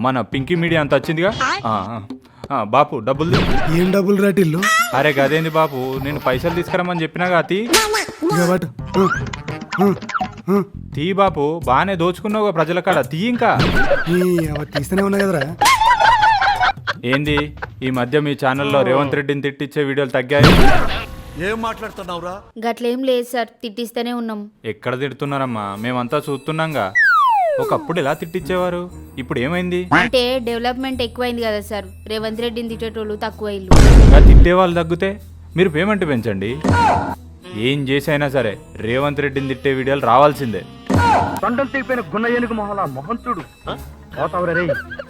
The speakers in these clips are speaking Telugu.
మన పింకీ మీడియా అంత వచ్చిందిగా. బాపు డబ్బులు ఏం డబ్బులు రాటిల్లు? అరే గదేంది బాపు, నేను పైసలు తీసుకురమ్మని చెప్పినాగా. తీ బాపు, బానే దోచుకున్నావు ప్రజల కాడ, తీ. ఇంకా తీస్తూనే ఉన్నా కదరా. ఏంది ఈ మధ్య మీ ఛానల్లో రేవంత్ రెడ్డిని తిట్టించే వీడియోలు తగ్గాయి? ఏం మాట్లాడుతున్నావురా? గట్లేం లేదు సార్, తిట్టిస్తూనే ఉన్నాం. ఎక్కడ తిడుతున్నారమ్మా, మేమంతా చూస్తున్నాంగా. ఒకప్పుడు ఎలా తిట్టించేవారు, ఇప్పుడు ఏమైంది? అంటే డెవలప్మెంట్ ఎక్కువైంది కదా సార్, రేవంత్ రెడ్డిని తిట్టేటోళ్ళు తక్కువ ఇల్లు. తిట్టే వాళ్ళు తగ్గితే మీరు పేమెంట్ పెంచండి. ఏం చేసైనా సరే రేవంత్ రెడ్డిని తిట్టే వీడియోలు రావాల్సిందే. మొహం చూడు,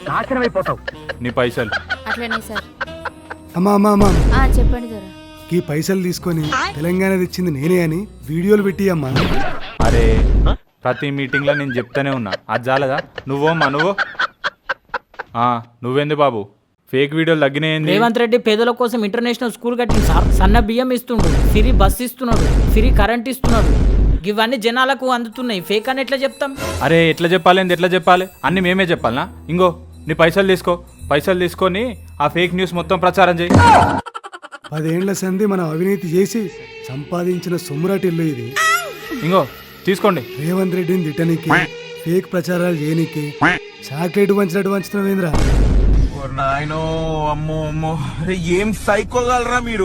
నాశనమైపోతావు. నీ పైసలు అట్లనే సార్. అమ్మా చెప్పండి సార్. ఈ పైసలు తీసుకొని తెలంగాణ తెచ్చింది నేనే అని వీడియోలు పెట్టి అమ్మా. అరే ప్రతి మీటింగ్ లో నేను చెప్తానే ఉన్నా, అది చాలదా? నువ్వేంది బాబు ఫేక్ వీడియోలు తగ్గినాయింది? రేవంత్ రెడ్డి పేదల కోసం ఇంటర్నేషనల్ స్కూల్ కట్టింది సార్. సన్న బియ్యం ఇస్తుండు, ఫ్రీ బస్ ఇస్తున్నాడు, ఫ్రీ కరెంట్ ఇస్తున్నాడు. ఇవన్నీ జనాలకు అందుతున్నాయి. ఫేక్ అని ఎట్లా చెప్తాం? అరే ఎట్లా చెప్పాలి? అన్ని మేమే చెప్పాలనా? ఇంగో నీ పైసలు తీసుకో, పైసలు తీసుకొని ఆ ఫేక్ న్యూస్ మొత్తం ప్రచారం చేయి. 10 ఏళ్ల సంధి మనం అవినీతి చేసి సంపాదించిన సొమ్మురాటిల్లు ఇది. ఇంగో తీసుకోండి. రేవంత్ రెడ్డిని తిట్టనికి, ఫేక్ ప్రచారాలు చేయనికి చాక్లెట్ వంచినట్టు వంచుతున్నావేంద్రా? నాయనో, అమ్మో అమ్మో, ఏం సైకోగలరా మీరు?